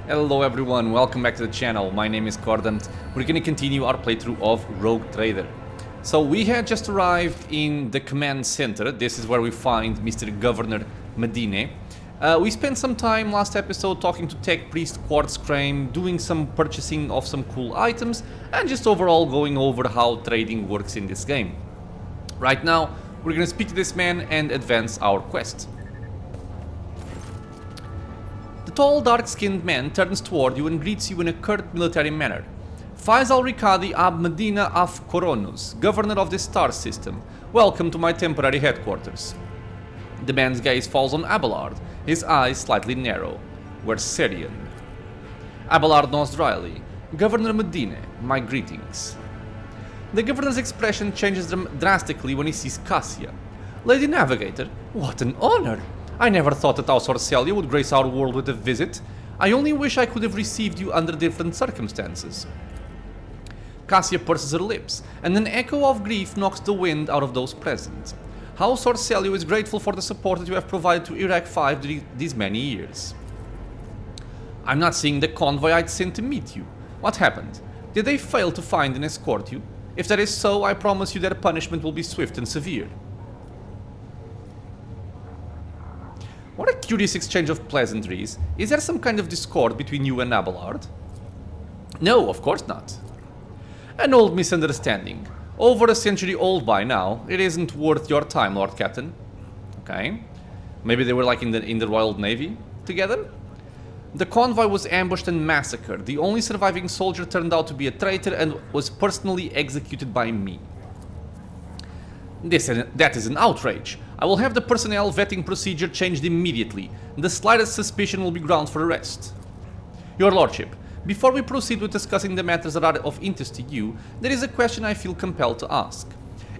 Hello everyone, welcome back to the channel. My name is Cordant. We're gonna continue our playthrough of Rogue Trader. So we had just arrived in the command center. This is where we find Mr. Governor Medine. We spent some time last episode talking to Tech Priest Quartz Crane, doing some purchasing of some cool items, and just overall going over how trading works in this game. Right now, we're gonna speak to this man and advance our quest. The tall, dark-skinned man turns toward you and greets you in a curt military manner. Faisal Rykadi ab Medina af Coronus, governor of the star system. Welcome to my temporary headquarters. The man's gaze falls on Abelard, his eyes slightly narrow. We're Syrian. Abelard nods dryly. Governor Medine, my greetings. The governor's expression changes drastically when he sees Cassia. Lady Navigator, what an honor! I never thought that House Orcelia would grace our world with a visit. I only wish I could have received you under different circumstances. Cassia purses her lips, and an echo of grief knocks the wind out of those present. House Orcelia is grateful for the support that you have provided to Iraq 5 these many years. I'm not seeing the convoy I'd sent to meet you. What happened? Did they fail to find and escort you? If that is so, I promise you their punishment will be swift and severe. What a curious exchange of pleasantries. Is there some kind of discord between you and Abelard? No, of course not. An old misunderstanding. Over a century old by now. It isn't worth your time, Lord Captain. Okay. Maybe they were like in the Royal Navy together? The convoy was ambushed and massacred. The only surviving soldier turned out to be a traitor and was personally executed by me. That is an outrage. I will have the personnel vetting procedure changed immediately. The slightest suspicion will be ground for arrest. Your Lordship, before we proceed with discussing the matters that are of interest to you, there is a question I feel compelled to ask.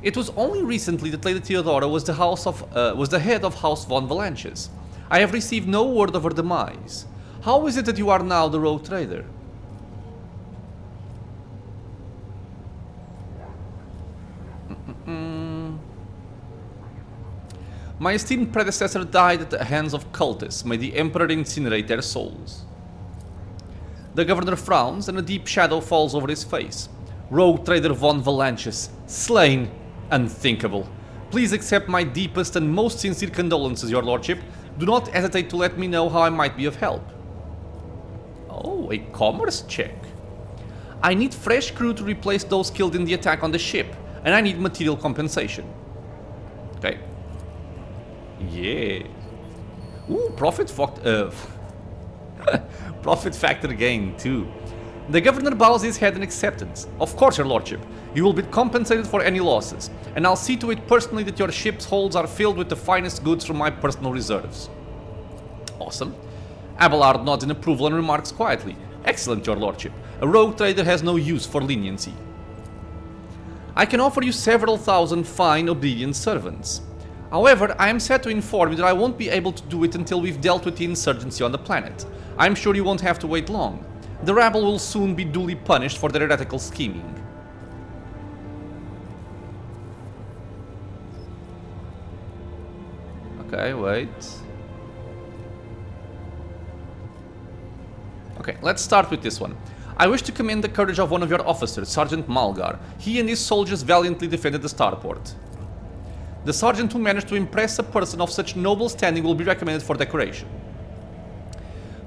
It was only recently that Lady Theodora was the head of House von Valanches. I have received no word of her demise. How is it that you are now the Rogue Trader? My esteemed predecessor died at the hands of cultists. May the Emperor incinerate their souls. The governor frowns and a deep shadow falls over his face. Rogue Trader von Valanches, slain. Unthinkable. Please accept my deepest and most sincere condolences, Your Lordship. Do not hesitate to let me know how I might be of help. Oh, a commerce check. I need fresh crew to replace those killed in the attack on the ship, and I need material compensation. Okay. Yeah. Ooh, profit factor gain too. The governor bows his head in acceptance. Of course, Your Lordship. You will be compensated for any losses, and I'll see to it personally that your ship's holds are filled with the finest goods from my personal reserves. Awesome. Abelard nods in approval and remarks quietly. Excellent, Your Lordship. A rogue trader has no use for leniency. I can offer you several thousand fine, obedient servants. However, I am sad to inform you that I won't be able to do it until we've dealt with the insurgency on the planet. I'm sure you won't have to wait long. The rabble will soon be duly punished for their heretical scheming. Okay, wait. Okay, let's start with this one. I wish to commend the courage of one of your officers, Sergeant Malgar. He and his soldiers valiantly defended the starport. The sergeant who managed to impress a person of such noble standing will be recommended for decoration.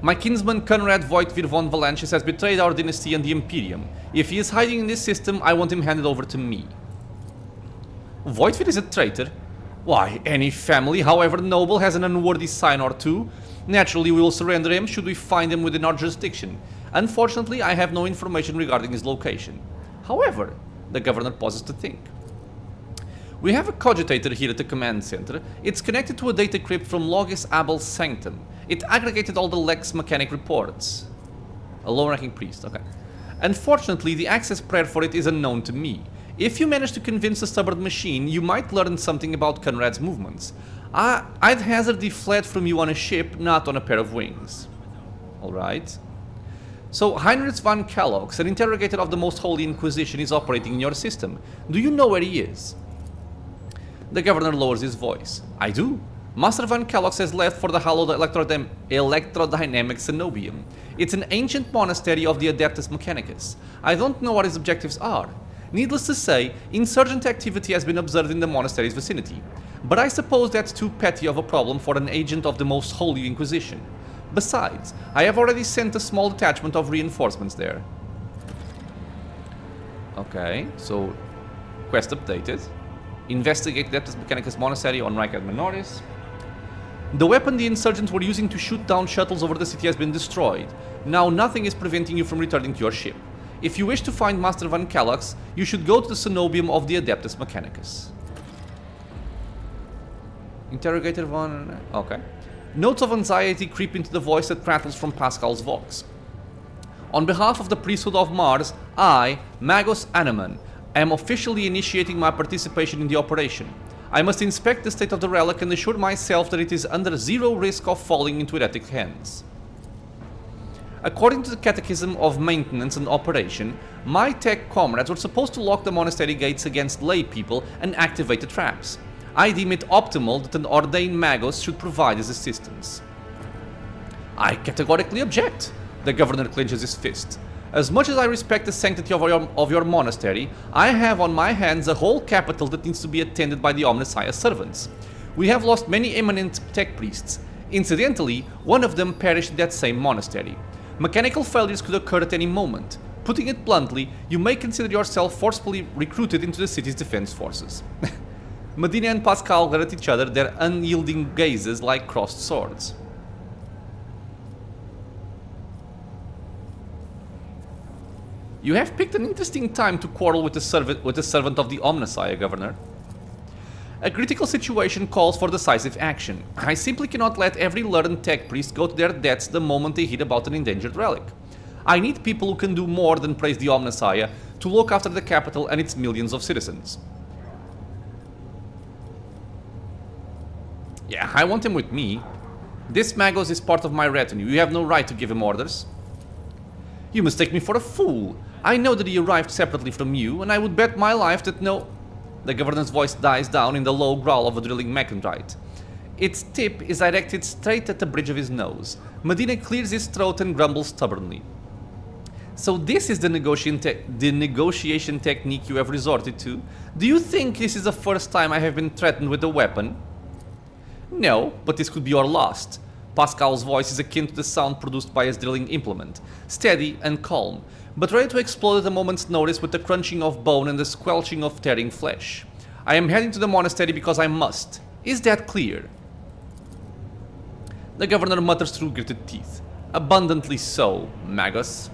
My kinsman Conrad Voitvir von Valanches has betrayed our dynasty and the Imperium. If he is hiding in this system, I want him handed over to me. Voitvir is a traitor? Why, any family, however noble, has an unworthy sign or two. Naturally, we will surrender him should we find him within our jurisdiction. Unfortunately, I have no information regarding his location. However, the governor pauses to think. We have a cogitator here at the command center. It's connected to a data crypt from Logis Abel's Sanctum. It aggregated all the Lex mechanic reports. A low-ranking priest, okay. Unfortunately, the access prayer for it is unknown to me. If you manage to convince the stubborn machine, you might learn something about Conrad's movements. I'd hazard he fled from you on a ship, not on a pair of wings. Alright. So, Heinrich von Kellogg's, an interrogator of the Most Holy Inquisition, is operating in your system. Do you know where he is? The governor lowers his voice. I do. Master Van Kellogg's has left for the hallowed Electrodynamic Cenobium. It's an ancient monastery of the Adeptus Mechanicus. I don't know what his objectives are. Needless to say, insurgent activity has been observed in the monastery's vicinity. But I suppose that's too petty of a problem for an agent of the Most Holy Inquisition. Besides, I have already sent a small detachment of reinforcements there. Okay, so quest updated. Investigate Adeptus Mechanicus Monastery on Rykad Minoris. The weapon the insurgents were using to shoot down shuttles over the city has been destroyed. Now nothing is preventing you from returning to your ship. If you wish to find Master Van Kellogg's, you should go to the Cenobium of the Adeptus Mechanicus. Interrogator 1... okay. Notes of anxiety creep into the voice that prattles from Pasqal's vox. On behalf of the priesthood of Mars, I, Magos Animan, am officially initiating my participation in the operation. I must inspect the state of the relic and assure myself that it is under zero risk of falling into heretic hands. According to the Catechism of Maintenance and Operation, my tech comrades were supposed to lock the monastery gates against lay people and activate the traps. I deem it optimal that an ordained Magos should provide his assistance. I categorically object, the governor clenches his fist. As much as I respect the sanctity of your monastery, I have on my hands a whole capital that needs to be attended by the Omnissiah servants. We have lost many eminent tech priests. Incidentally, one of them perished in that same monastery. Mechanical failures could occur at any moment. Putting it bluntly, you may consider yourself forcefully recruited into the city's defense forces. Medina and Pasqal glare at each other, their unyielding gazes like crossed swords. You have picked an interesting time to quarrel with the servant of the Omnissiah, Governor. A critical situation calls for decisive action. I simply cannot let every learned tech priest go to their deaths the moment they hear about an endangered relic. I need people who can do more than praise the Omnissiah to look after the capital and its millions of citizens. Yeah, I want him with me. This Magos is part of my retinue. You have no right to give him orders. You mistake me for a fool. I know that he arrived separately from you, and I would bet my life that no... The governor's voice dies down in the low growl of a drilling mechandrite. Its tip is directed straight at the bridge of his nose. Medina clears his throat and grumbles stubbornly. So this is the negotiation technique you have resorted to? Do you think this is the first time I have been threatened with a weapon? No, but this could be your last. Pasqal's voice is akin to the sound produced by his drilling implement, steady and calm, but ready to explode at a moment's notice with the crunching of bone and the squelching of tearing flesh. I am heading to the monastery because I must. Is that clear? The governor mutters through gritted teeth. Abundantly so, Magos.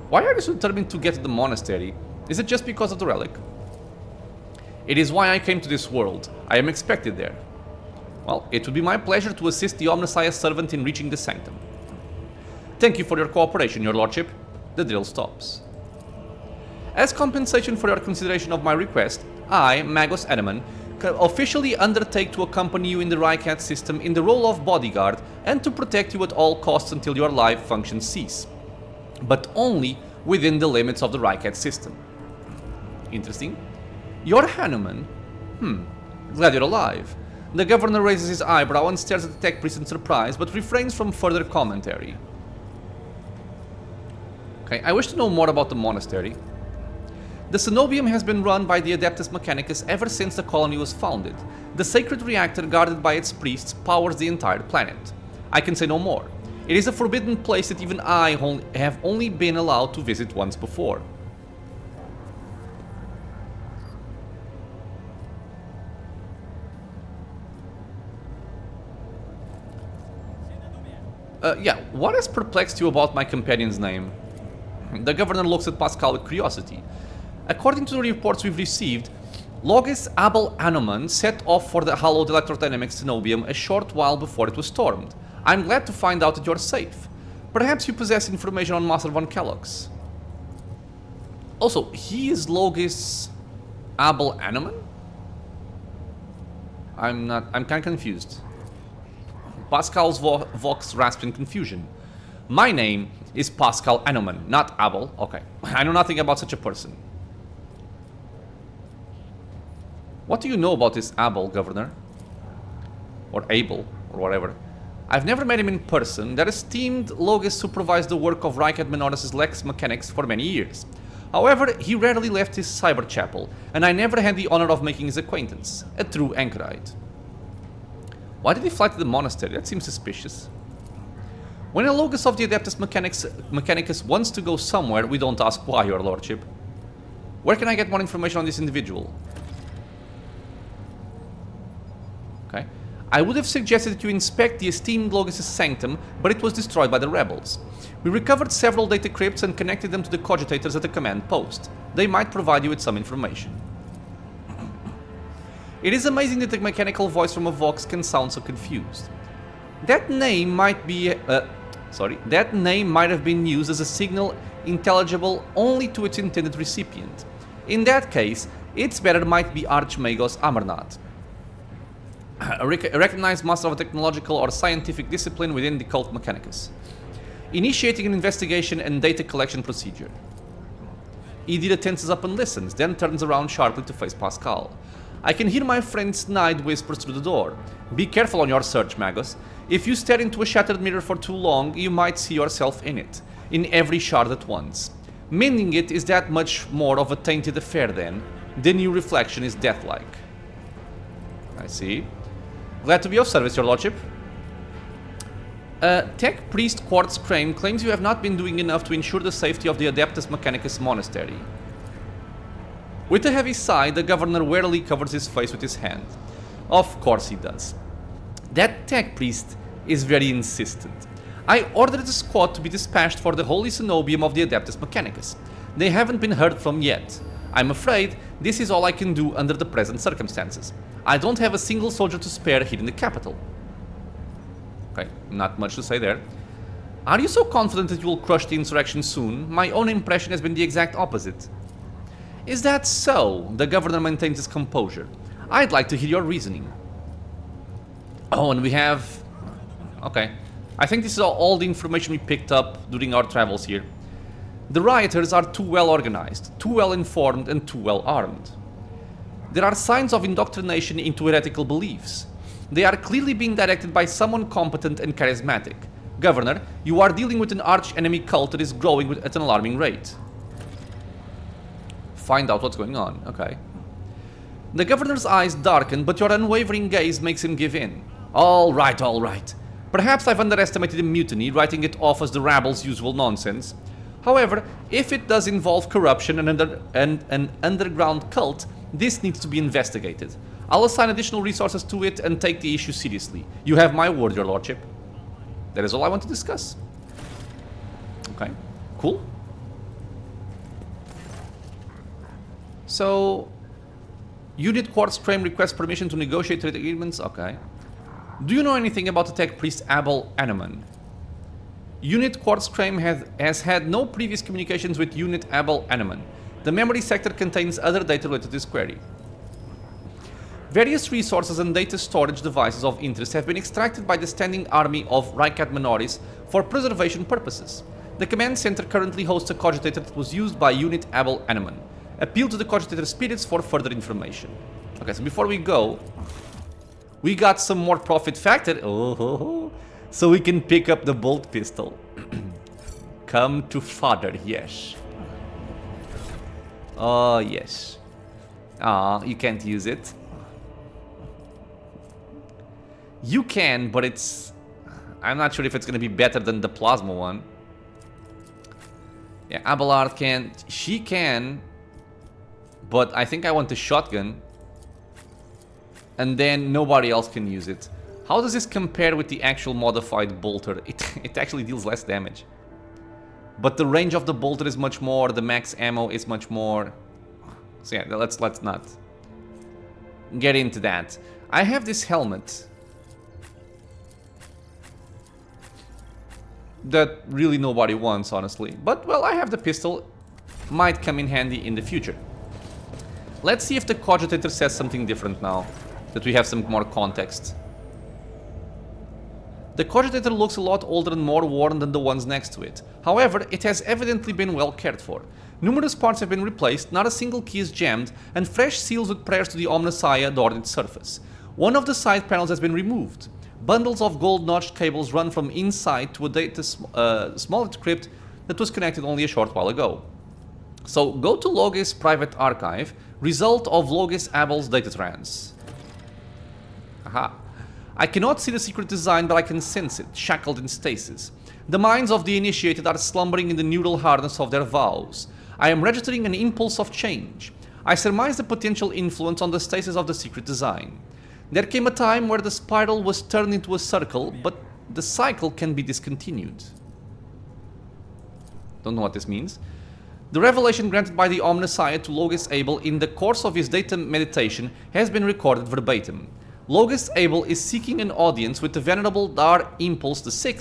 Why are you so determined to get to the monastery? Is it just because of the relic? It is why I came to this world. I am expected there. Well, it would be my pleasure to assist the Omnissiah servant in reaching the sanctum. Thank you for your cooperation, your lordship. The drill stops. As compensation for your consideration of my request, I, Magos Edaman, officially undertake to accompany you in the Rykad system in the role of bodyguard and to protect you at all costs until your life functions cease. But only within the limits of the Rykad system. Interesting. You're Hanuman? Glad you're alive. The governor raises his eyebrow and stares at the tech priest in surprise, but refrains from further commentary. Okay, I wish to know more about the monastery. The Cenobium has been run by the Adeptus Mechanicus ever since the colony was founded. The sacred reactor guarded by its priests powers the entire planet. I can say no more. It is a forbidden place that even I have only been allowed to visit once before. Yeah, what has perplexed you about my companion's name? The governor looks at Pasqal with curiosity. According to the reports we've received, Logis Abel Anoman set off for the hallowed Electrodynamic Cenobium a short while before it was stormed. I'm glad to find out that you're safe. Perhaps you possess information on Master Van Kellogg's. Also, he is Logis Abel Anoman? I'm kind of confused. Pasqal's vox rasped in confusion. My name is Pasqal Anoman, not Abel. Okay, I know nothing about such a person. What do you know about this Abel, Governor? Or Abel, or whatever. I've never met him in person. That esteemed Logis supervised the work of Rykad Minoris' Lex Mechanics for many years. However, he rarely left his cyber chapel, and I never had the honor of making his acquaintance. A true anchorite. Why did he fly to the monastery? That seems suspicious. When a Logis of the Adeptus Mechanicus wants to go somewhere, we don't ask why, your lordship. Where can I get more information on this individual? Okay. I would have suggested that you inspect the esteemed Logis' sanctum, but it was destroyed by the rebels. We recovered several data crypts and connected them to the cogitators at the command post. They might provide you with some information. It is amazing that the mechanical voice from a Vox can sound so confused. That name might be... that name might have been used as a signal intelligible only to its intended recipient. In that case, its bearer might be Archmagos Amarnath, a recognized master of a technological or scientific discipline within the cult Mechanicus, initiating an investigation and data collection procedure. Idira tenses up and listens, then turns around sharply to face Pasqal. I can hear my friend snide whispers through the door. Be careful on your search, Magos. If you stare into a shattered mirror for too long, you might see yourself in it, in every shard at once. Mending it is that much more of a tainted affair then. The new reflection is deathlike. I see. Glad to be of service, your lordship. Tech Priest Quartz Crane claims you have not been doing enough to ensure the safety of the Adeptus Mechanicus monastery. With a heavy sigh, the governor warily covers his face with his hand. Of course he does. That tech priest is very insistent. I ordered the squad to be dispatched for the Holy Cenobium of the Adeptus Mechanicus. They haven't been heard from yet. I'm afraid this is all I can do under the present circumstances. I don't have a single soldier to spare here in the capital. Okay, not much to say there. Are you so confident that you will crush the insurrection soon? My own impression has been the exact opposite. Is that so? The governor maintains his composure. I'd like to hear your reasoning. Oh, and we have... Okay. I think this is all the information we picked up during our travels here. The rioters are too well organized, too well informed, and too well armed. There are signs of indoctrination into heretical beliefs. They are clearly being directed by someone competent and charismatic. Governor, you are dealing with an arch-enemy cult that is growing at an alarming rate. Find out what's going on. Okay. The governor's eyes darken, but your unwavering gaze makes him give in. All right, all right. Perhaps I've underestimated the mutiny, writing it off as the rabble's usual nonsense. However, if it does involve corruption and an underground cult, this needs to be investigated. I'll assign additional resources to it and take the issue seriously. You have my word, your lordship. That is all I want to discuss. Okay, cool. So, Unit Quartz Frame requests permission to negotiate trade agreements. Okay. Do you know anything about the tech priest Abel Animan? Unit Quartz Frame has had no previous communications with Unit Abel Animan. The memory sector contains other data related to this query. Various resources and data storage devices of interest have been extracted by the standing army of Rykad Minoris for preservation purposes. The command center currently hosts a cogitator that was used by Unit Abel Animan. Appeal to the cogitator spirits for further information. Okay, so before we go, we got some more profit factor. Oh, so we can pick up the bolt pistol. Come to father, yes. Oh, yes. Ah, you can't use it. You can, but it's... I'm not sure if it's going to be better than the plasma one. Yeah, Abelard can... She can... But I think I want the shotgun. And then nobody else can use it. How does this compare with the actual modified bolter? It actually deals less damage. But the range of the bolter is much more. The max ammo is much more. So yeah, let's not get into that. I have this helmet that really nobody wants, honestly. But, well, I have the pistol. Might come in handy in the future. Let's see if the cogitator says something different now, that we have some more context. The cogitator looks a lot older and more worn than the ones next to it. However, it has evidently been well cared for. Numerous parts have been replaced, not a single key is jammed, and fresh seals with prayers to the Omnissiah adorn its surface. One of the side panels has been removed. Bundles of gold-notched cables run from inside to a data small crypt that was connected only a short while ago. So, go to Logis Private Archive, result of Logis Abel's data trans. Aha. I cannot see the secret design, but I can sense it, shackled in stasis. The minds of the initiated are slumbering in the neural harness of their vows. I am registering an impulse of change. I surmise the potential influence on the stasis of the secret design. There came a time where the spiral was turned into a circle, but the cycle can be discontinued. Don't know what this means. The revelation granted by the Omnissiah to Logis Abel in the course of his data meditation has been recorded verbatim. Logis Abel is seeking an audience with the Venerable Dar Impulse VI,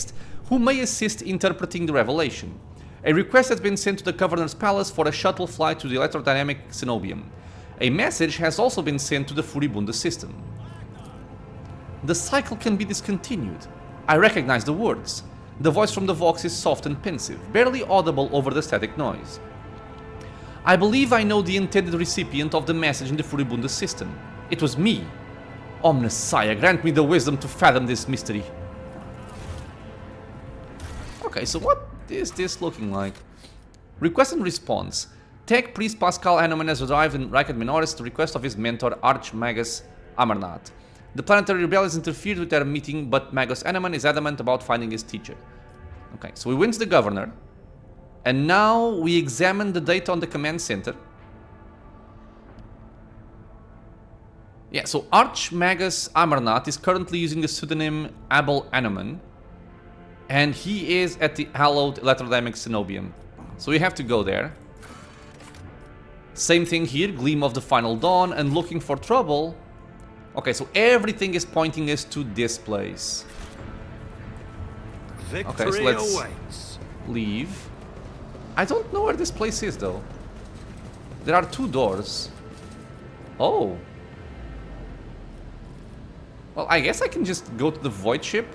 who may assist interpreting the revelation. A request has been sent to the Governor's Palace for a shuttle flight to the Electrodynamic Cenobium. A message has also been sent to the Furibunda system. The cycle can be discontinued. I recognize the words. The voice from the Vox is soft and pensive, barely audible over the static noise. I believe I know the intended recipient of the message in the Furibunda system. It was me. Omnissiah, grant me the wisdom to fathom this mystery. Okay, so what is this looking like? Request and response. Tech Priest Pasqal Anoman has arrived in Rykad Minoris to request of his mentor Archmagus Amarnath. The planetary rebellions interfered with their meeting, but Magus Anoman is adamant about finding his teacher. Okay, so we went to the governor, and now we examine the data on the command center. Yeah, so Archmagus Amarnath is currently using the pseudonym Abel Anoman, and he is at the hallowed Electrodynamic Cenobium. So we have to go there. Same thing here, Gleam of the Final Dawn, and looking for trouble. Okay, so everything is pointing us to this place. Okay, so let's leave. I don't know where this place is, though. There are two doors. Oh. Well, I guess I can just go to the Void Ship.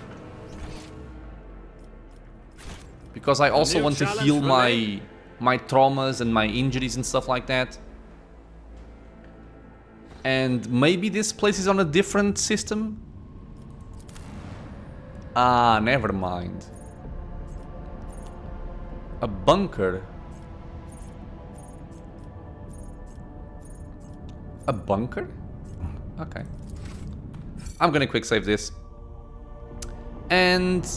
Because I also want to heal my traumas and my injuries and stuff like that. And maybe this place is on a different system? Ah, never mind. A bunker. A bunker? Okay. I'm gonna quick save this. And...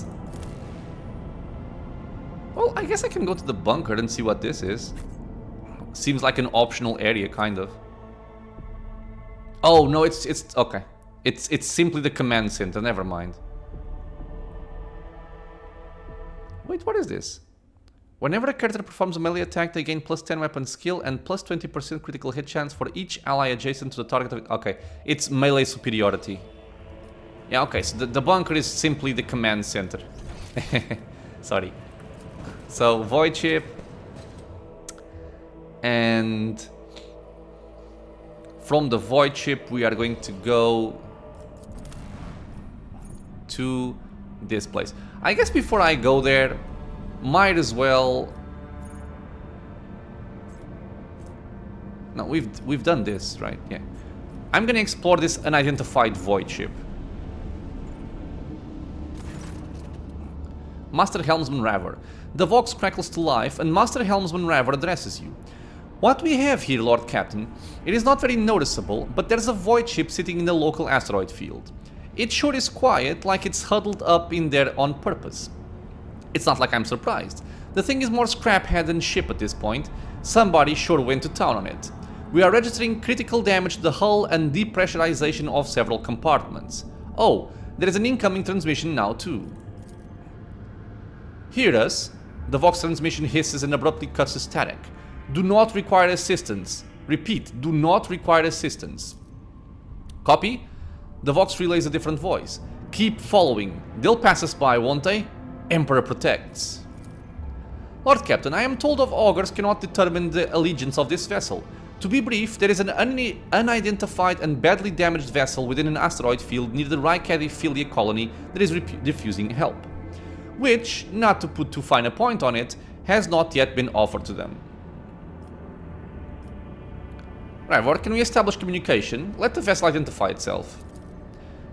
well, I guess I can go to the bunker and see what this is. Seems like an optional area, kind of. Oh, no, it's okay. It's simply the command center, never mind. Wait, what is this? Whenever a character performs a melee attack, they gain plus 10 weapon skill and plus 20% critical hit chance for each ally adjacent to the target of it. Okay, it's melee superiority. Yeah, okay, so the bunker is simply the command center. Sorry. So, Void Ship. And... from the Void Ship, we are going to go to this place. I guess before I go there, might as well... no, we've done this, right? Yeah. I'm gonna explore this unidentified Void Ship. Master Helmsman Raver. The Vox crackles to life, and Master Helmsman Raver addresses you. What we have here, Lord Captain, it is not very noticeable, but there's a Void Ship sitting in the local asteroid field. It sure is quiet, like it's huddled up in there on purpose. It's not like I'm surprised. The thing is more scraphead than ship at this point. Somebody sure went to town on it. We are registering critical damage to the hull and depressurization of several compartments. Oh, there is an incoming transmission now too. Hear us? The Vox transmission hisses and abruptly cuts to static. Do not require assistance. Repeat, do not require assistance. Copy? The Vox relays a different voice. Keep following. They'll pass us by, won't they? Emperor protects. Lord Captain, I am told of augurs cannot determine the allegiance of this vessel. To be brief, there is an unidentified and badly damaged vessel within an asteroid field near the Rykad colony that is refusing help, which, not to put too fine a point on it, has not yet been offered to them. Right, well, can we establish communication? Let the vessel identify itself.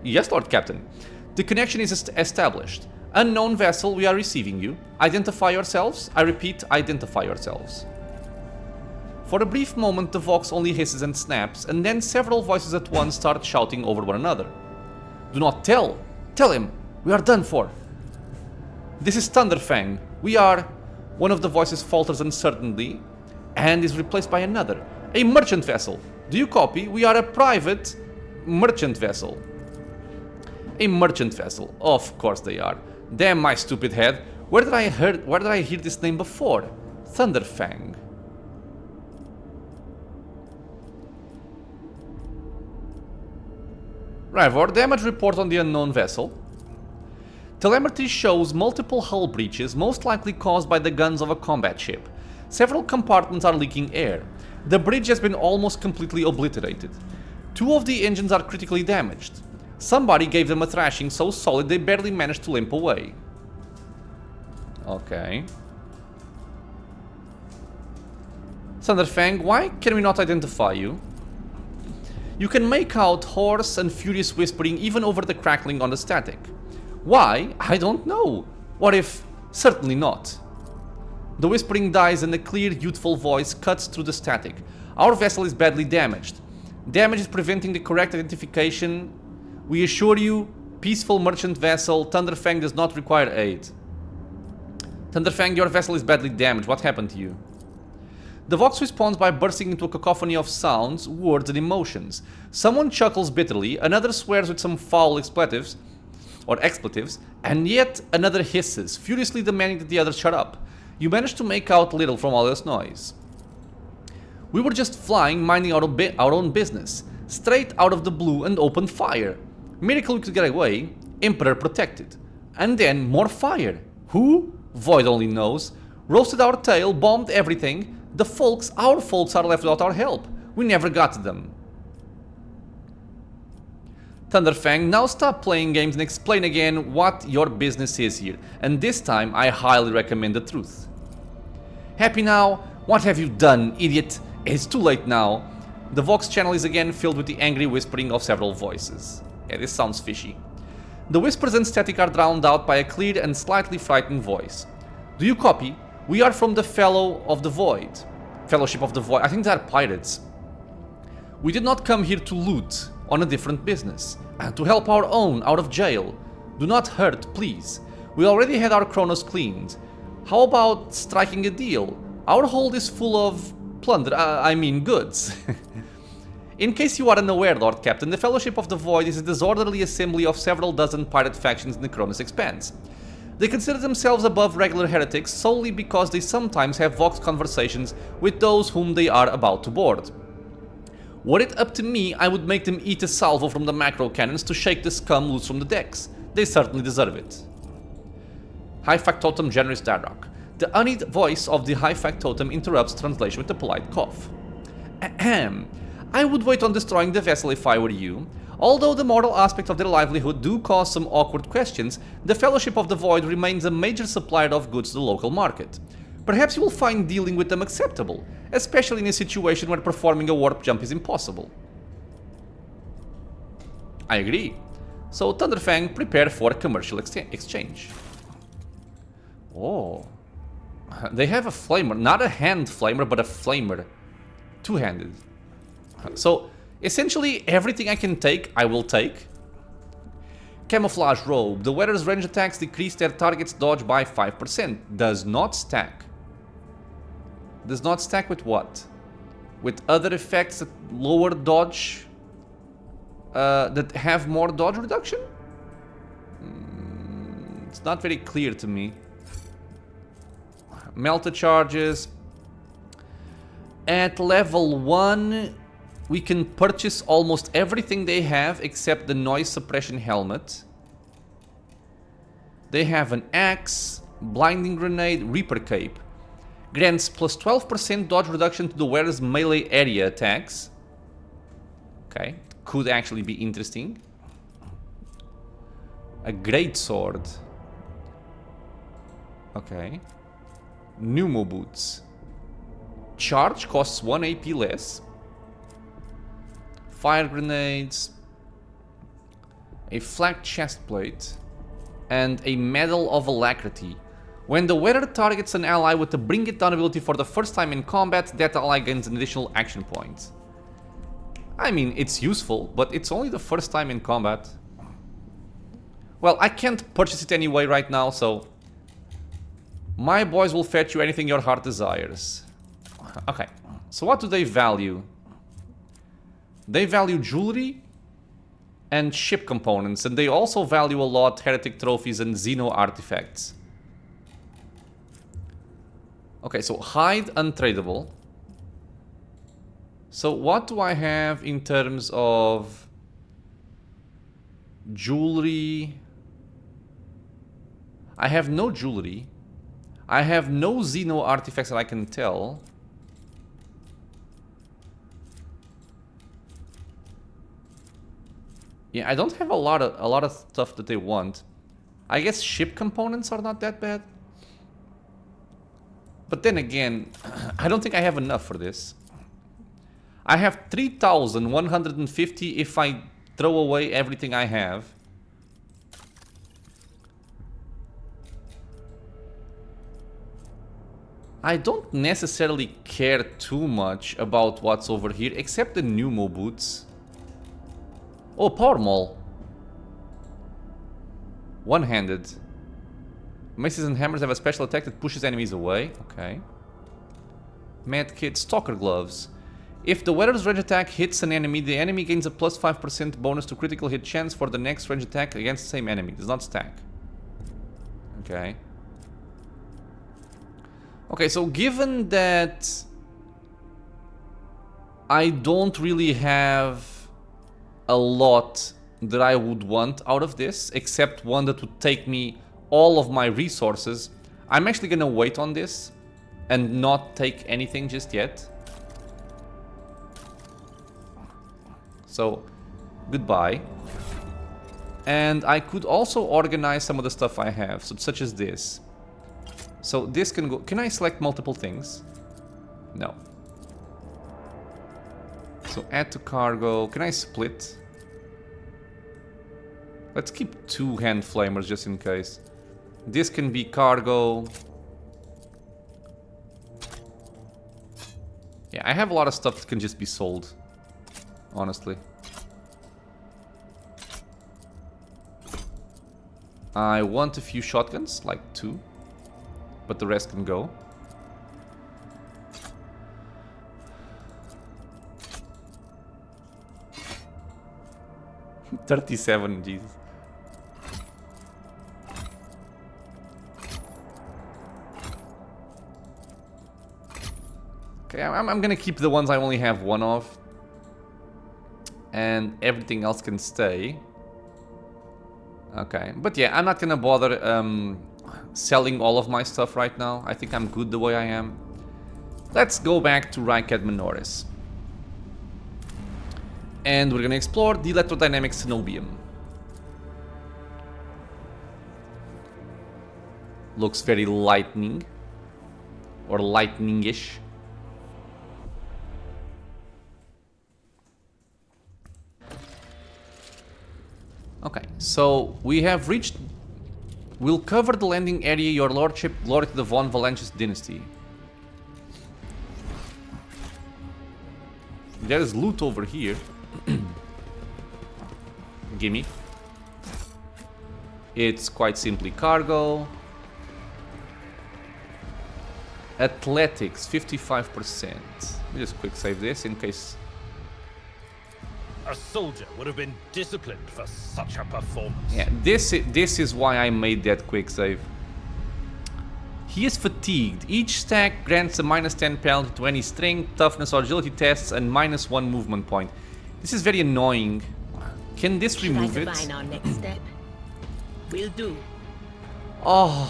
Yes, Lord Captain. The connection is established. Unknown vessel, we are receiving you. Identify yourselves. I repeat, identify yourselves. For a brief moment, the Vox only hisses and snaps, and then several voices at once start shouting over one another. Do not tell! Tell him! We are done for! This is Thunderfang. We are... One of the voices falters uncertainly, and is replaced by another. A merchant vessel. Do you copy? We are a private merchant vessel. A merchant vessel. Of course they are. Damn my stupid head. Where did I hear this name before? Thunderfang. Rivor, damage report on the unknown vessel. Telemetry shows multiple hull breaches, most likely caused by the guns of a combat ship. Several compartments are leaking air. The bridge has been almost completely obliterated. 2 of the engines are critically damaged. Somebody gave them a thrashing so solid they barely managed to limp away. Okay. Thunderfang, why can we not identify you? You can make out hoarse and furious whispering even over the crackling on the static. Why? I don't know. What if... Certainly not. The whispering dies and a clear, youthful voice cuts through the static. Our vessel is badly damaged. Damage is preventing the correct identification. We assure you, peaceful merchant vessel, Thunderfang does not require aid. Thunderfang, your vessel is badly damaged. What happened to you? The Vox responds by bursting into a cacophony of sounds, words, and emotions. Someone chuckles bitterly, another swears with some foul expletives, and yet another hisses, furiously demanding that the other shut up. You manage to make out little from all this noise. We were just flying, minding our own business. Straight out of the blue and opened fire. Miracle we could get away. Emperor protected. And then more fire. Who? Void only knows. Roasted our tail, bombed everything. Our folks are left without our help. We never got them. Thunderfang, now stop playing games and explain again what your business is here. And this time, I highly recommend the truth. Happy now? What have you done, idiot? It's too late now. The Vox channel is again filled with the angry whispering of several voices. Yeah, this sounds fishy. The whispers and static are drowned out by a clear and slightly frightened voice. Do you copy? We are from the Fellowship of the Void. I think they are pirates. We did not come here to loot, on a different business, and to help our own out of jail. Do not hurt, please. We already had our Chronos cleaned. How about striking a deal? Our hold is full of goods. In case you are unaware, Lord Captain, the Fellowship of the Void is a disorderly assembly of several dozen pirate factions in the Chronos Expanse. They consider themselves above regular heretics solely because they sometimes have Vox conversations with those whom they are about to board. Were it up to me, I would make them eat a salvo from the macro cannons to shake the scum loose from the decks. They certainly deserve it. High Factotum Generis Darrock. The honeyed voice of the High Factotum interrupts translation with a polite cough. Ahem. I would wait on destroying the vessel if I were you. Although the moral aspect of their livelihood do cause some awkward questions, the Fellowship of the Void remains a major supplier of goods to the local market. Perhaps you will find dealing with them acceptable, especially in a situation where performing a warp jump is impossible. I agree. So Thunderfang, prepare for commercial exchange. Oh. They have a flamer, not a hand flamer, but a flamer. Two-handed. So, essentially, everything I can take, I will take. Camouflage robe. The wearer's range attacks decrease their target's dodge by 5%. Does not stack. Does not stack with what? With other effects that lower dodge? That have more dodge reduction? It's not very clear to me. Melted charges. At level 1, we can purchase almost everything they have except the noise suppression helmet. They have an axe, blinding grenade, reaper cape. Grants plus 12% dodge reduction to the wearer's melee area attacks. Okay, could actually be interesting. A great sword. Okay. Pneumo boots. Charge costs 1 AP less. Fire grenades. A flak chest plate. And a Medal of Alacrity. When the wearer targets an ally with the Bring It Down ability for the first time in combat, that ally gains an additional action point. I mean, it's useful, but it's only the first time in combat. Well, I can't purchase it anyway right now, so... My boys will fetch you anything your heart desires. Okay, so what do they value? They value jewelry and ship components, and they also value a lot heretic trophies and Xeno artifacts. Okay, so hide untradeable. So what do I have in terms of jewelry? I have no jewelry. I have no Xeno artifacts that I can tell. Yeah, I don't have a lot of stuff that they want. I guess ship components are not that bad. But then again, I don't think I have enough for this. I have 3,150 if I throw away everything I have. I don't necessarily care too much about what's over here, except the pneumo boots. Oh, power maul. One-handed. Maces and hammers have a special attack that pushes enemies away. Okay. Medkit, stalker gloves. If the wearer's range attack hits an enemy, the enemy gains a plus 5% bonus to critical hit chance for the next range attack against the same enemy. Does not stack. Okay. Okay, so given that I don't really have a lot that I would want out of this, except one that would take me all of my resources, I'm actually gonna wait on this and not take anything just yet. So, goodbye. And I could also organize some of the stuff I have, so, such as this. So this can go... Can I select multiple things? No. So add to cargo. Can I split? Let's keep 2 hand flamers just in case. This can be cargo. Yeah, I have a lot of stuff that can just be sold. Honestly. I want a few shotguns, like 2. But the rest can go. $37, Jesus. Okay, I'm gonna keep the ones I only have 1 of. And everything else can stay. Okay, but yeah, I'm not gonna bother selling all of my stuff right now. I think I'm good the way I am. Let's go back to Rykad Minoris. And we're gonna explore the Electrodynamic Cenobium. Looks very lightning. Or lightning-ish. Okay, so we have reached... We'll cover the landing area, your lordship, glory to the von Valentius dynasty. There is loot over here. Gimme. It's quite simply cargo. Athletics, 55%. Let me just quick save this in case... A soldier would have been disciplined for such a performance. Yeah, this is why I made that quick save. He is fatigued. Each stack grants a -10 penalty to any strength, toughness, or agility tests, and -1 movement point. This is very annoying. Can this remove it? Our next step? Will do. Oh,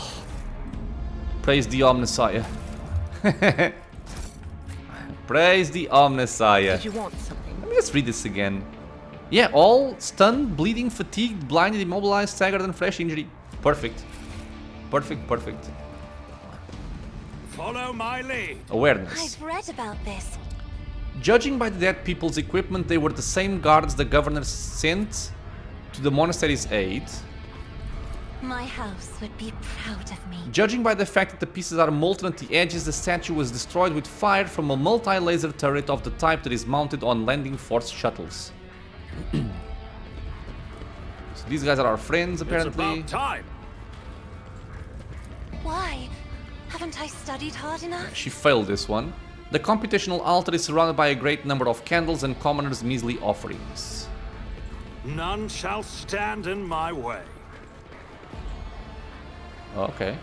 praise the Omnissiah. Praise the Omnissiah. Did you want something? Let me just read this again. Yeah, all stunned, bleeding, fatigued, blinded, immobilized, staggered, and fresh injury. Perfect. Perfect, perfect. Follow my lead. Awareness. I've read about this. Judging by the dead people's equipment, they were the same guards the governor sent to the monastery's aid. My house would be proud of me. Judging by the fact that the pieces are molten at the edges, the statue was destroyed with fire from a multi-laser turret of the type that is mounted on landing force shuttles. So these guys are our friends, apparently. It's about time. Why? Haven't I studied hard enough? She failed this one. The computational altar is surrounded by a great number of candles and commoners' measly offerings. None shall stand in my way. Okay.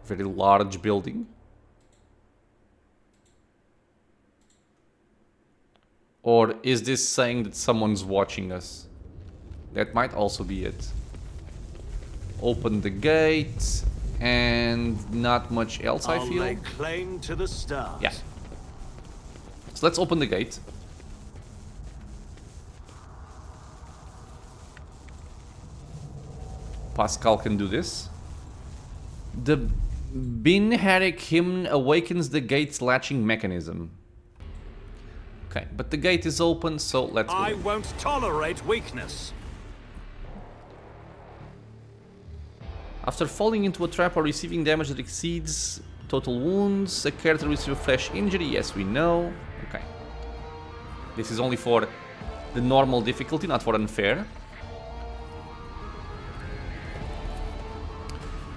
Very large building. Or is this saying that someone's watching us? That might also be it. Open the gate, and not much else, I feel. I'll lay claim to the stars. Yeah. So let's open the gate. Pasqal can do this. The Binharik hymn awakens the gate's latching mechanism. Okay, but the gate is open, so let's go. I won't tolerate weakness. After falling into a trap or receiving damage that exceeds total wounds, a character receives a flesh injury. Yes, we know. Okay. This is only for the normal difficulty, not for unfair.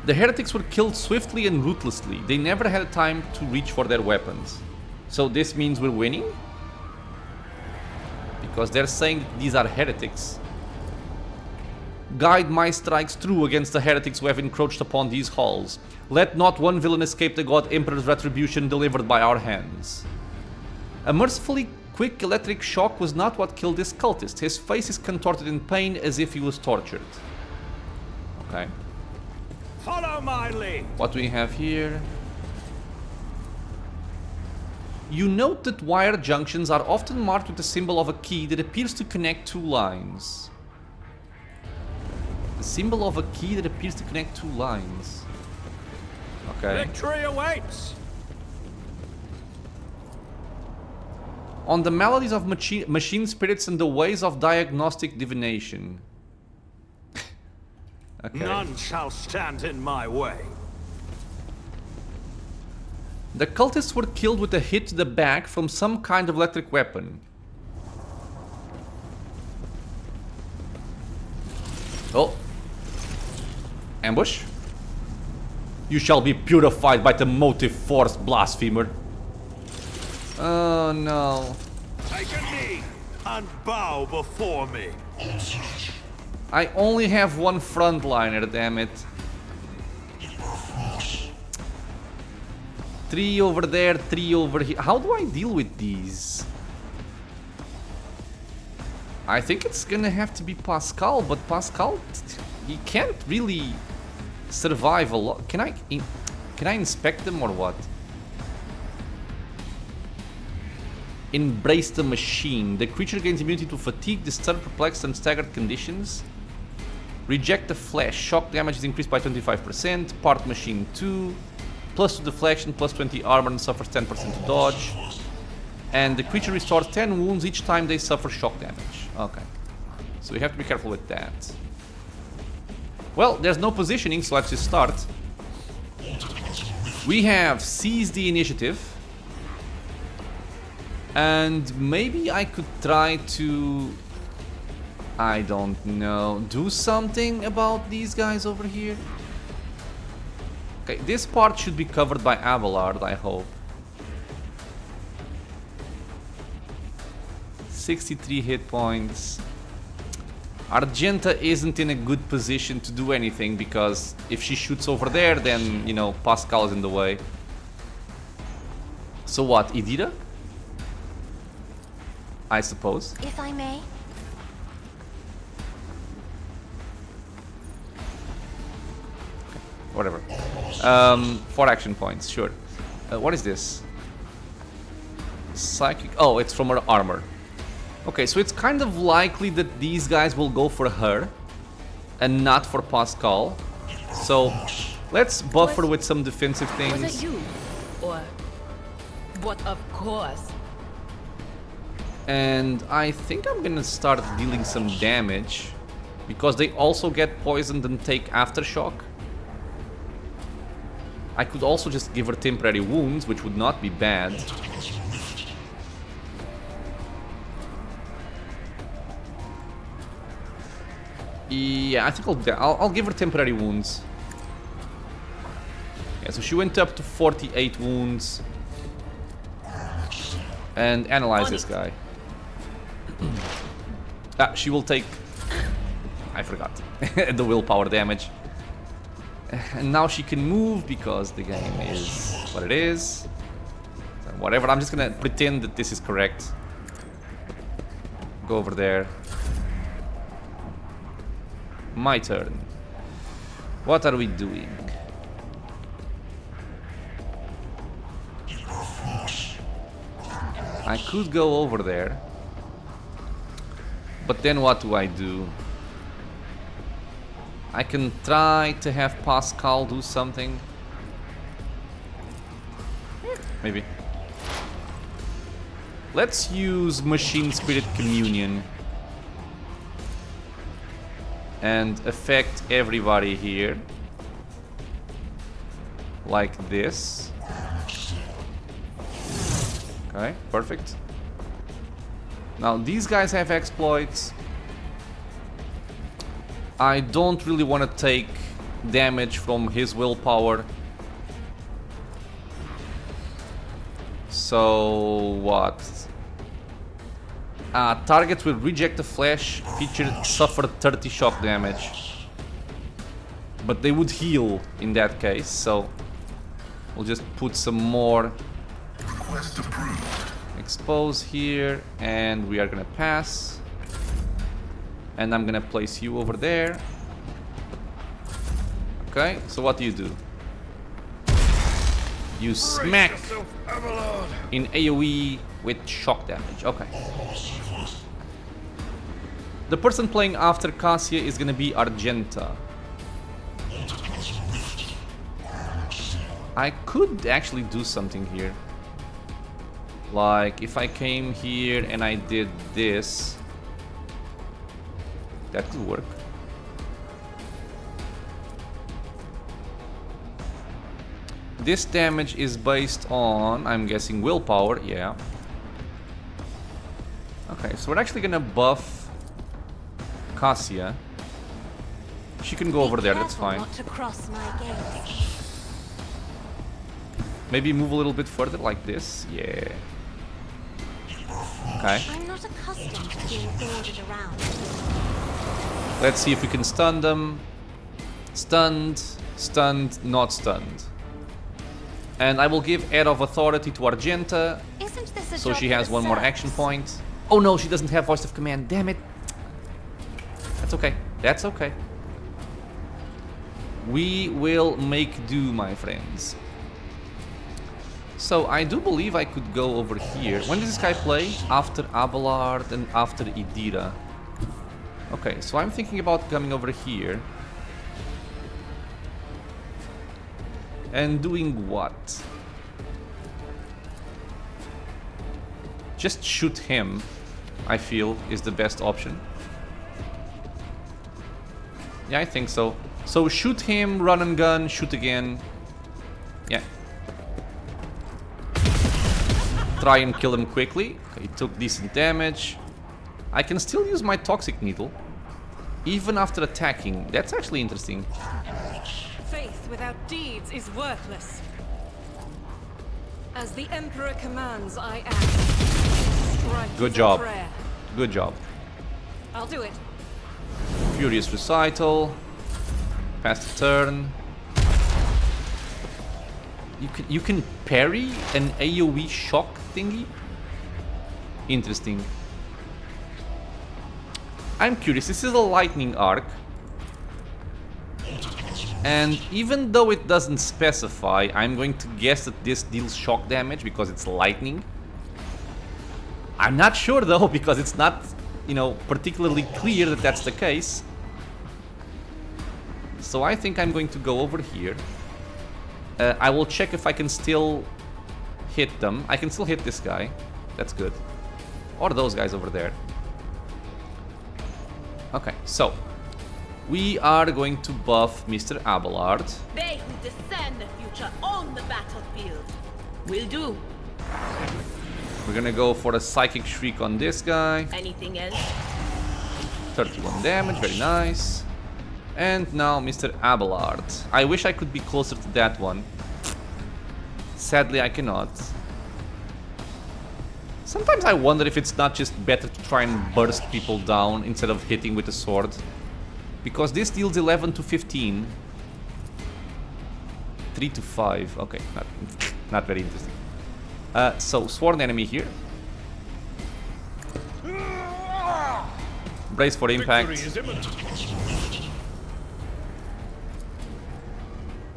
The heretics were killed swiftly and ruthlessly. They never had time to reach for their weapons. So this means we're winning? Because they're saying that these are heretics. Guide my strikes true against the heretics who have encroached upon these halls. Let not one villain escape the God Emperor's retribution delivered by our hands. A mercifully quick electric shock was not what killed this cultist. His face is contorted in pain as if he was tortured. Okay. Follow my lead. What do we have here? You note that wire junctions are often marked with the symbol of a key that appears to connect two lines. The symbol of a key that appears to connect two lines. Okay. Victory awaits. On the maladies of machine spirits and the ways of diagnostic divination. Okay. None shall stand in my way. The cultists were killed with a hit to the back from some kind of electric weapon. Oh. Ambush. You shall be purified by the motive force, blasphemer. Oh no. Take a knee and bow before me. I only have one frontliner, damn it. 3 over there, 3 over here. How do I deal with these? I think it's gonna have to be Pasqal, but Pasqal, he can't really survive a lot. Can I inspect them or what? Embrace the machine. The creature gains immunity to fatigue, disturbed, perplexed, and staggered conditions. Reject the flesh. Shock damage is increased by 25%. Part machine 2. Plus 2 deflection, plus 20 armor, and suffers 10% to dodge. And the creature restores 10 wounds each time they suffer shock damage. Okay. So we have to be careful with that. Well, there's no positioning, so let's just start. We have seized the initiative. And maybe I could try to... I don't know. Do something about these guys over here? Okay, this part should be covered by Abelard, I hope. 63 hit points. Argenta isn't in a good position to do anything, because if she shoots over there, then, you know, Pasqal is in the way. So what, Idira? I suppose. If I may. Whatever. 4 action points, sure. What is this? Psychic. Oh, it's from her armor. Okay, so it's kind of likely that these guys will go for her and not for Pasqal. So let's buffer with some defensive Was things. it you? Or what, of course? And I think I'm gonna start dealing some damage because they also get poisoned and take aftershock. I could also just give her temporary wounds, which would not be bad. Yeah, I think I'll give her temporary wounds. Yeah, so she went up to 48 wounds. And analyze this guy. She will take... I forgot. The willpower damage. And now she can move because the game is what it is. So whatever, I'm just gonna pretend that this is correct. Go over there. My turn. What are we doing? I could go over there. But then what do I do? I can try to have Pasqal do something. Maybe. Let's use Machine Spirit Communion. And affect everybody here. Like this. Okay, perfect. Now these guys have exploits. I don't really want to take damage from his willpower. So what? Targets with reject the flesh feature suffer 30 shock damage. But they would heal in that case, so we'll just put some more expose here, and we are gonna pass. And I'm gonna place you over there. Okay, so what do? You smack in AoE with shock damage. Okay. The person playing after Cassia is gonna be Argenta. I could actually do something here. Like if I came here and I did this. That could work. This damage is based on, I'm guessing, willpower, yeah. Okay, so we're actually gonna buff Cassia. She can go over there, that's fine. Not to cross my gaze. Maybe move a little bit further, like this, yeah. Okay. I'm not accustomed to being ordered around. Let's see if we can stun them. Stunned, stunned, not stunned. And I will give Air of Authority to Argenta. Isn't this a So job she for has the one more serfs? action point. Oh no, she doesn't have Voice of Command, damn it. That's okay, that's okay. We will make do, my friends. So I do believe I could go over here. When does this guy play? After Abelard and after Idira. Okay, so I'm thinking about coming over here. And doing what? Just shoot him, I feel, is the best option. Yeah, I think so. So shoot him, run and gun, shoot again. Yeah. Try and kill him quickly. Okay, he took decent damage. I can still use my Toxic Needle, even after attacking. That's actually interesting. Faith without deeds is worthless. As the Emperor commands, I act. Strike Good is a job. prayer. Good job. I'll do it. Furious Recital. Pass the turn. You can parry an AoE shock thingy? Interesting. I'm curious, this is a lightning arc. And even though it doesn't specify, I'm going to guess that this deals shock damage because it's lightning. I'm not sure though, because it's not, you know, particularly clear that that's the case. So I think I'm going to go over here. I will check if I can still hit them. I can still hit this guy. That's good. Or those guys over there. Okay, so we are going to buff Mr. Abelard. They who discern the future own the battlefield. Will do. We're gonna go for a Psychic Shriek on this guy. Anything else? 31 damage, very nice. And now Mr. Abelard. I wish I could be closer to that one. Sadly, I cannot. Sometimes I wonder if it's not just better to try and burst people down instead of hitting with a sword. Because this deals 11 to 15. 3 to 5. Okay, not very interesting. So, sworn enemy here. Brace for impact. Victory is imminent.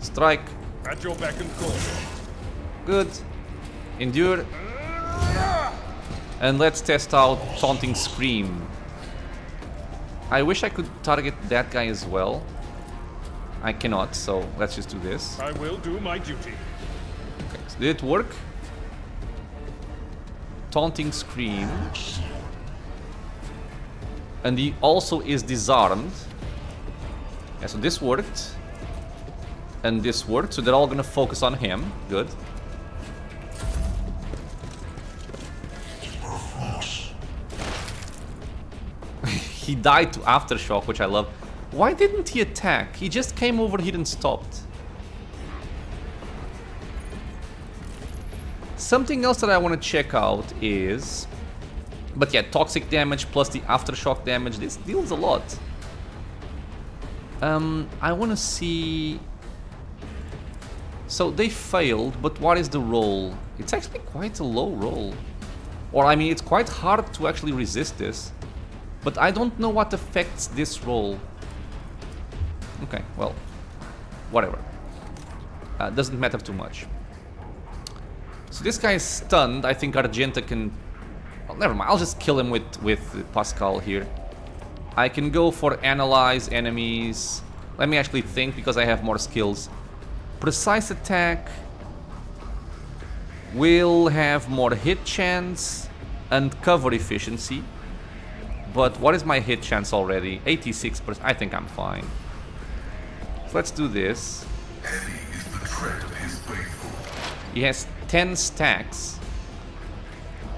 Strike. At your beck and call. Good. Endure. And let's test out Taunting Scream. I wish I could target that guy as well. I cannot, so let's just do this. I will do my duty. Okay, so did it work? Taunting Scream. And he also is disarmed. Yeah, so this worked. And this worked, so they're all gonna focus on him. Good. He died to Aftershock, which I love. Why didn't he attack? He just came over here and stopped. Something else that I want to check out is... But yeah, toxic damage plus the Aftershock damage, this deals a lot. I want to see... So they failed, but what is the roll? It's actually quite a low roll. Or I mean, it's quite hard to actually resist this. But I don't know what affects this roll. Okay, well, whatever. Doesn't matter too much. So this guy is stunned. I think Argenta can... Well, never mind. I'll just kill him with Pasqal here. I can go for Analyze Enemies. Let me actually think, because I have more skills. Precise Attack will have more hit chance and cover efficiency. But what is my hit chance already? 86%. I think I'm fine. So let's do this. Heavy is the tread of his faithful. He has 10 stacks.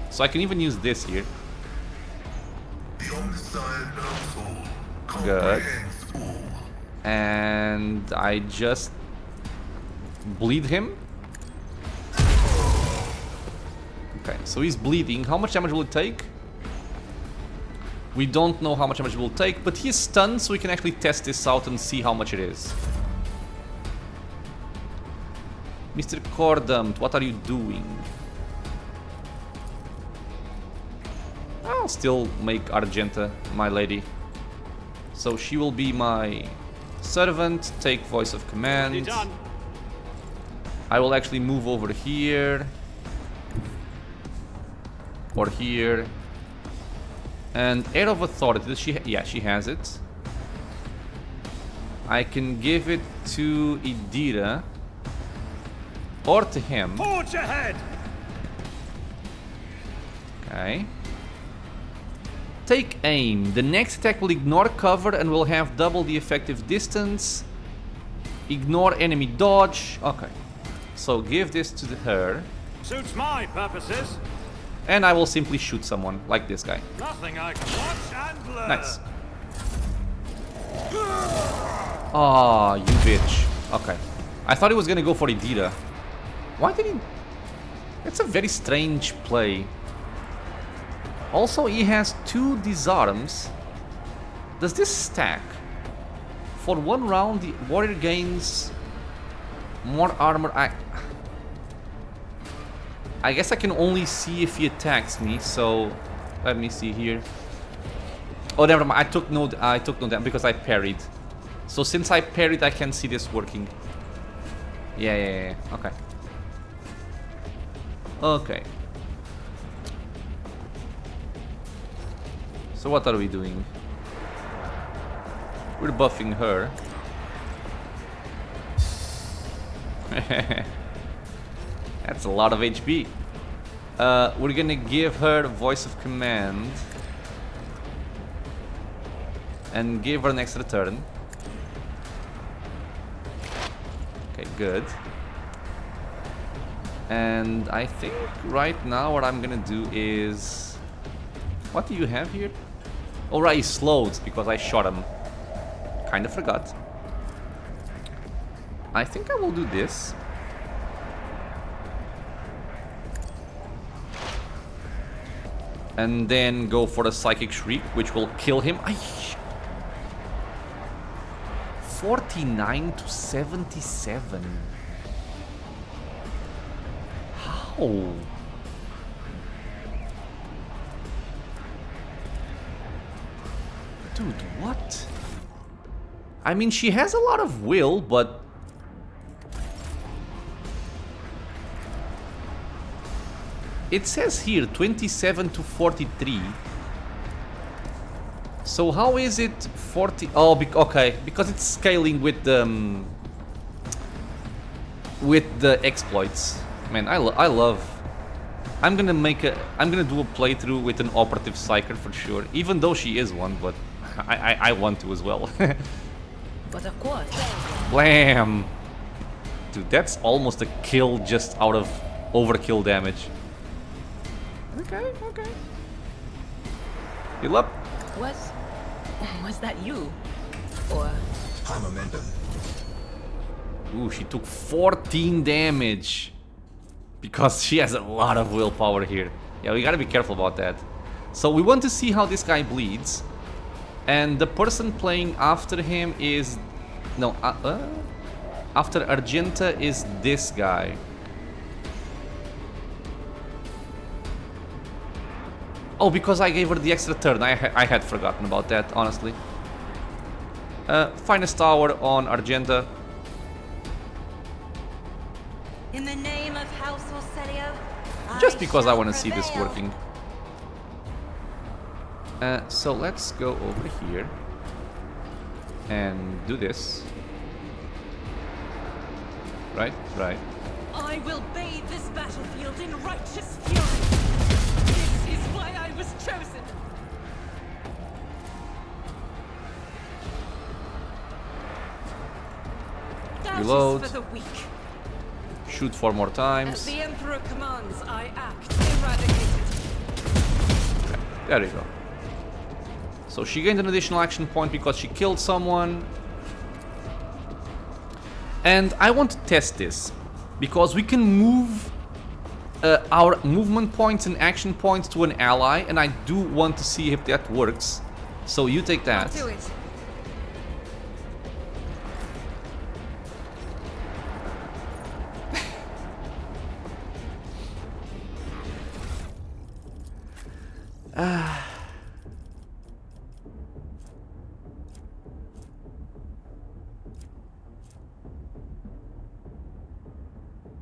So I can even use this here. The Omnissiah knows all. Good. Comprehends all. And I just bleed him. Okay, so he's bleeding. How much damage will it take? We don't know how much damage it will take, but he's stunned, so we can actually test this out and see how much it is. Mr. Cordampt, what are you doing? I'll still make Argenta my lady. So she will be my servant, take voice of command. I will actually move over here. Or here. And Air of Authority, does she yeah, she has it. I can give it to Idira. Or to him. Forge ahead! Okay. Take aim. The next attack will ignore cover and will have double the effective distance. Ignore enemy dodge. Okay. So give this to her. Suits my purposes. And I will simply shoot someone, like this guy. Nothing I can watch and learn. Nice. Ah, you bitch. Okay. I thought he was gonna go for Idira. Why did he... That's a very strange play. Also, he has 2 disarms. Does this stack? For 1 round, the warrior gains more armor. I guess I can only see if he attacks me, so let me see here. Oh, never mind. I took no damage because I parried. So since I parried, I can see this working. Yeah. Okay. Okay. So what are we doing? We're buffing her. That's a lot of HP. We're gonna give her voice of command. And give her an extra turn. Okay, good. And I think right now what I'm gonna do is... What do you have here? Oh right, he slowed because I shot him. Kinda forgot. I think I will do this. And then go for the Psychic Shriek, which will kill him. 49 to 77. How? Dude, what? I mean, she has a lot of will, but... It says here 27 to 43. So how is it 40? Oh, okay, because it's scaling with the exploits. Man, I love. I'm gonna do a playthrough with an operative psyker for sure. Even though she is one, but I want to as well. But of course. Blam! Dude, that's almost a kill just out of overkill damage. Okay. Heal up. Was that you? Or... High momentum. Ooh, she took 14 damage. Because she has a lot of willpower here. Yeah, we gotta be careful about that. So we want to see how this guy bleeds. And the person playing after him is... No, after Argenta is this guy. Oh, because I gave her the extra turn. I had forgotten about that, honestly. Finest tower on Argenta. In the name of House Orselio, Just because I want to see this working. So let's go over here. And do this. Right. I will bathe this battlefield in righteous fury. This is why I was chosen. Reload. For the weak. Shoot 4 more As times. the Emperor commands, I act. Eradicated. There you go. So she gained an additional action point because she killed someone. And I want to test this. Because we can move our movement points and action points to an ally. And I do want to see if that works. So you take that. Do it.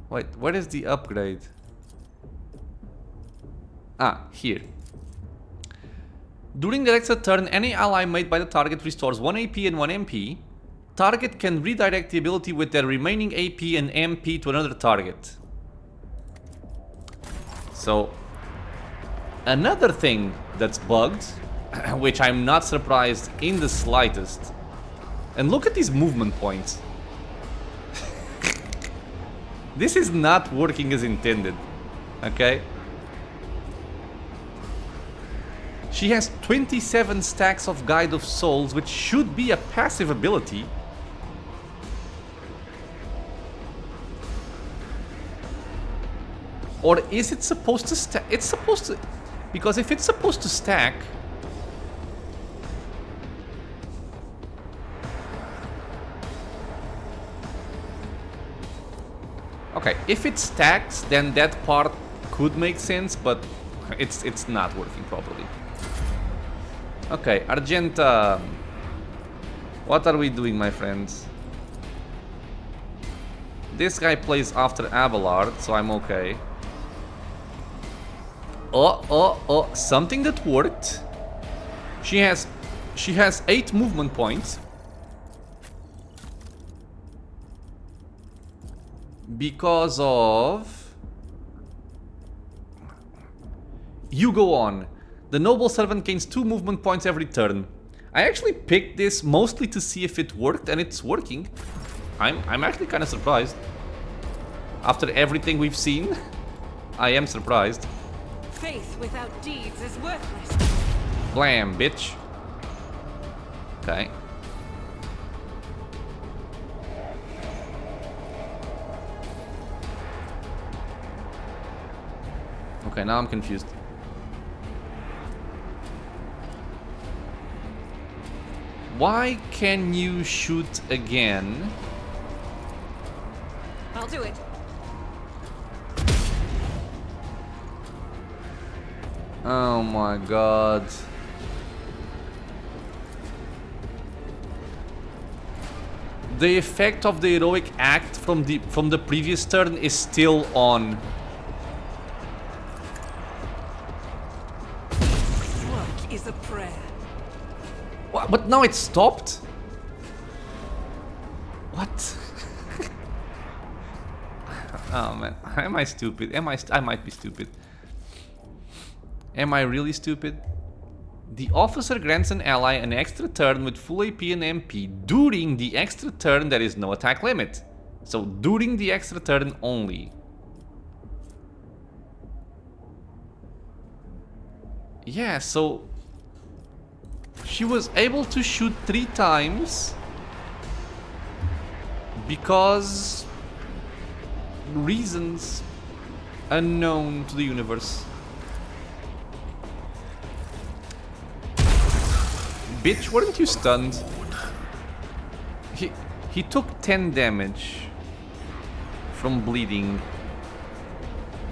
Wait, where is the upgrade? Ah, here. During the extra turn, any ally made by the target restores 1 AP and 1 MP. Target can redirect the ability with their remaining AP and MP to another target. So, another thing that's bugged, which I'm not surprised in the slightest. And look at these movement points. This is not working as intended, okay? She has 27 stacks of Guide of Souls, which should be a passive ability. Or is it supposed to stack? It's supposed to... Because if it's supposed to stack... Okay, if it stacks, then that part could make sense, but it's not working properly. Okay, Argenta. What are we doing, my friends? This guy plays after Abelard, so I'm okay. Oh, something that worked. She has 8 movement points. Because of... You go on. The noble servant gains 2 movement points every turn. I actually picked this mostly to see if it worked, and it's working. I'm actually kind of surprised. After everything we've seen, I am surprised. Faith without deeds is worthless. Blam, bitch. Okay. Okay, now I'm confused. Why can you shoot again? I'll do it. Oh my god. The effect of the heroic act from the previous turn is still on. Work is a prayer. What? But now it stopped? What? Oh man, am I stupid? I might be stupid. Am I really stupid? The officer grants an ally an extra turn with full AP and MP. During the extra turn there is no attack limit. So during the extra turn only. Yeah, so she was able to shoot 3 times because reasons unknown to the universe. Bitch, weren't you stunned? He took 10 damage from bleeding.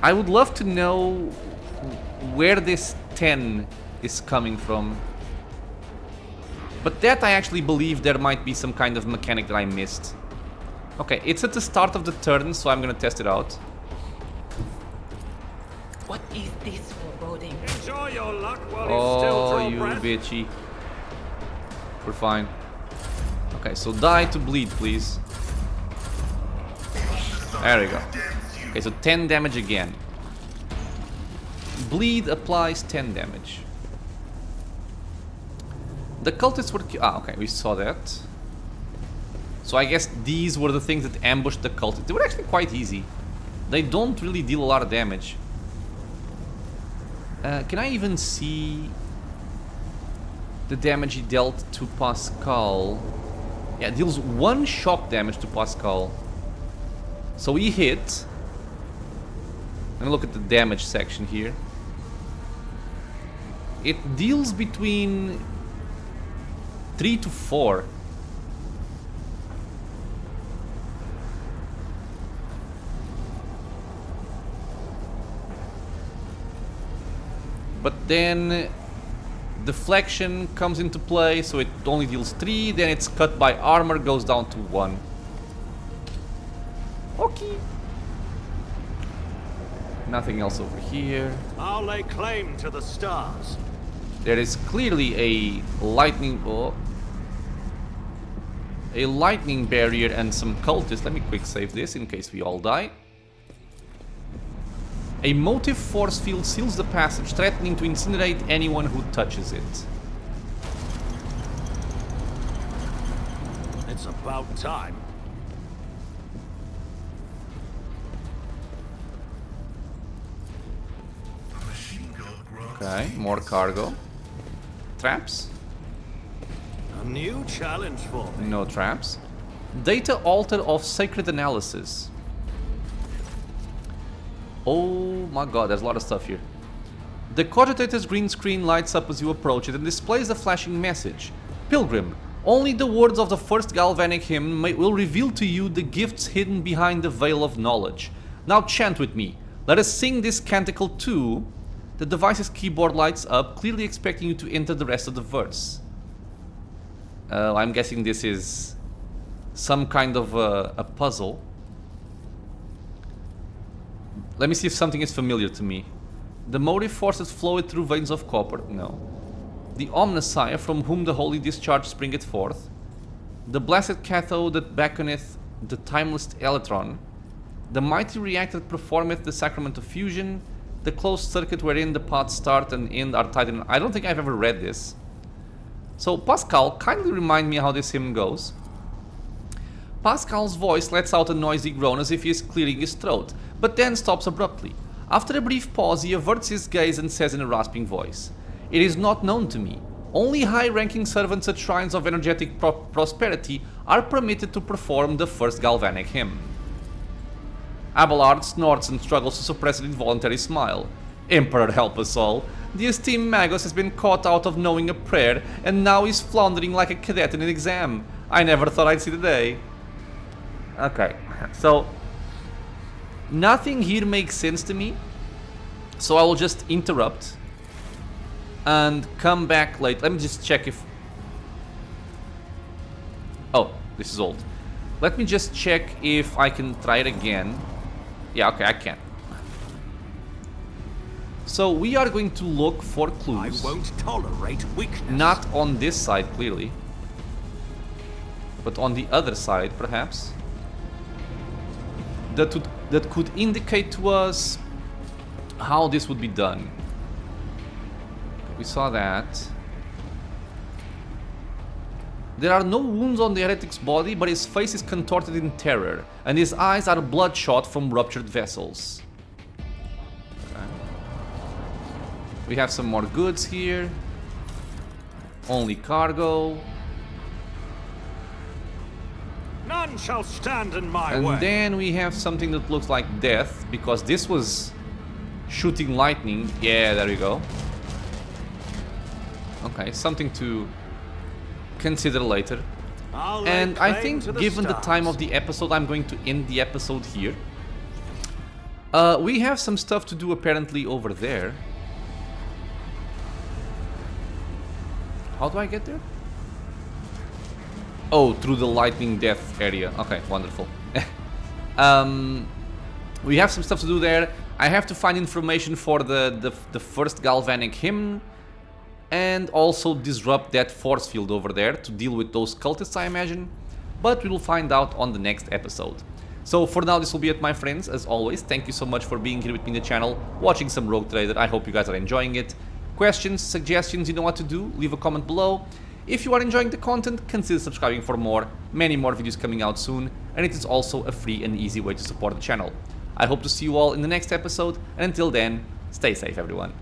I would love to know where this 10 is coming from. But that I actually believe there might be some kind of mechanic that I missed. Okay, it's at the start of the turn, so I'm gonna test it out. What is this foreboding? Enjoy your luck while you still Oh, draw you breath. bitchy. We're fine. Okay, so die to bleed, please. There we go. Okay, so 10 damage again. Bleed applies 10 damage. The cultists were... okay, we saw that. So I guess these were the things that ambushed the cultists. They were actually quite easy. They don't really deal a lot of damage. Can I even see the damage he dealt to Pasqal? Yeah, it deals 1 shock damage to Pasqal. So he hit. Let me look at the damage section here. It deals between 3 to 4. But then deflection comes into play, so it only deals 3, then it's cut by armor, goes down to 1. Okay. Nothing else over here. I'll lay claim to the stars. There is clearly a lightning... oh, a lightning barrier and some cultists. Let me quick save this in case we all die. A motive force field seals the passage, threatening to incinerate anyone who touches it. It's about time. Okay, more cargo. Traps? A new challenge for me. No traps. Data altar of sacred analysis. Oh my god, there's a lot of stuff here. The cogitator's green screen lights up as you approach it and displays a flashing message. Pilgrim, only the words of the first galvanic hymn will reveal to you the gifts hidden behind the veil of knowledge. Now chant with me. Let us sing this canticle to The device's keyboard lights up, clearly expecting you to enter the rest of the verse. I'm guessing this is some kind of a puzzle. Let me see if something is familiar to me. The motive forces floweth through veins of copper. No. The Omnissiah, from whom the holy discharge springeth forth. The blessed cathode that beckoneth the timeless electron. The mighty reactor that performeth the sacrament of fusion. The closed circuit wherein the paths start and end are tied in. I don't think I've ever read this. So Pasqal, kindly remind me how this hymn goes. Pasqal's voice lets out a noisy groan as if he is clearing his throat, but then stops abruptly. After a brief pause, he averts his gaze and says in a rasping voice, "It is not known to me. Only high-ranking servants at shrines of energetic prosperity are permitted to perform the first galvanic hymn." Abelard snorts and struggles to suppress an involuntary smile. Emperor help us all. The esteemed Magus has been caught out of knowing a prayer, and now he's floundering like a cadet in an exam. I never thought I'd see the day. Okay, so nothing here makes sense to me, so I will just interrupt and come back late. Let me just check if... Oh, this is old. Let me just check if I can try it again. Yeah, okay, I can. So we are going to look for clues. I won't tolerate weakness. Not on this side, clearly, but on the other side, perhaps. That could indicate to us how this would be done. We saw that. There are no wounds on the heretic's body, but his face is contorted in terror, and his eyes are bloodshot from ruptured vessels. Okay. We have some more goods here. Only cargo. None shall stand in my way. And then we have something that looks like death, because this was shooting lightning. Yeah, there we go. Okay, something to consider later. And I think, given the time of the episode, I'm going to end the episode here. We have some stuff to do apparently over there. How do I get there? Oh, through the lightning death area. Okay, wonderful. We have some stuff to do there. I have to find information for the first galvanic hymn, and also disrupt that force field over there to deal with those cultists, I imagine. But we will find out on the next episode. So for now, this will be it, my friends. As always, thank you so much for being here with me in the channel, watching some Rogue Trader. I hope you guys are enjoying it. Questions, suggestions, you know what to do. Leave a comment below. If you are enjoying the content, consider subscribing for more. Many more videos coming out soon, and it is also a free and easy way to support the channel. I hope to see you all in the next episode, and until then, stay safe, everyone.